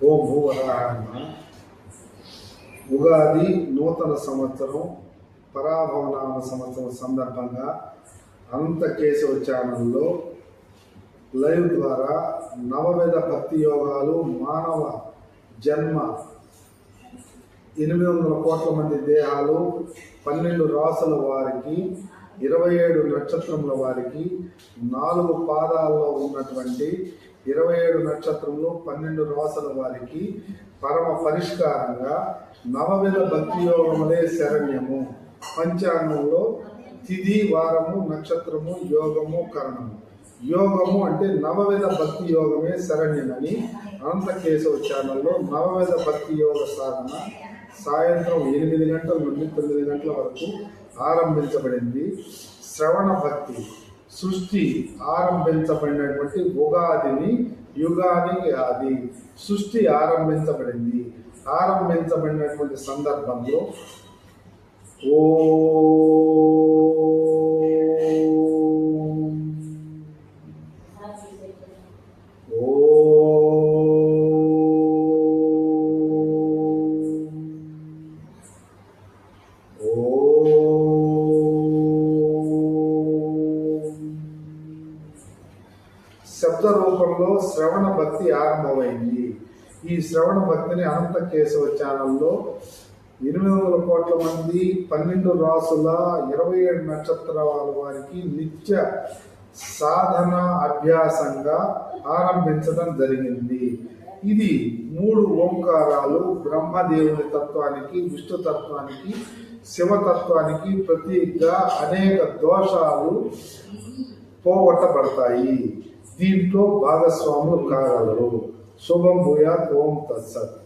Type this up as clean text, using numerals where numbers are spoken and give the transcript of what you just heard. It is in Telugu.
ఓం భూవరాహ. ఉగాది నూతన సంవత్సరం పరాభవనామ సంవత్సరం సందర్భంగా అనంత కేశవ ఛానల్లో లైవ్ ద్వారా నవవిధ భక్తి యోగాలు మానవ జన్మ 800 కోట్ల మంది దేహాలు 12 రాసుల వారికి 27 నక్షత్రముల వారికి 4 పాదాల్లో ఉన్నటువంటి 27 నక్షత్రములు 12 రాసుల వారికి పరమ పరిష్కారంగా నవవిధ భక్తి యోగములే శరణ్యము. పంచాంగంలో తిథి, వారము, నక్షత్రము, యోగము, కరణము. యోగము అంటే నవవిధ భక్తి యోగమే శరణ్యమని అనంత కేశవ ఛానల్లో నవవిధ భక్తి యోగ సాధన సాయంత్రం 8 గంటల నుండి 9 గంటల వరకు ఆరంభించబడింది. శ్రవణ భక్తి సృష్టి ఆరంభించబడినటువంటి ఉగాదిని యుగాది ఆది సృష్టి ఆరంభించబడింది. ఆరంభించబడినటువంటి సందర్భంలో ఓ శబ్ద రూపంలో శ్రవణ భక్తి ఆరంభమైంది. ఈ శ్రవణ భక్తిని అనంత కేశవ ఛానల్లో 800 కోట్ల మంది 12 రాసుల 27 నక్షత్రాల వారికి నిత్య సాధన అభ్యాసంగా ఆరంభించడం జరిగింది. ఇది 3 ఓంకారాలు బ్రహ్మదేవుని తత్వానికి, విష్ణు తత్వానికి, శివతత్వానికి ప్రతీకగా అనేక దోషాలు పోగొట్టబడతాయి. దీంట్లో భాగస్వాములు కాగలరు. శుభం భూయాత్. ఓం తత్సత్.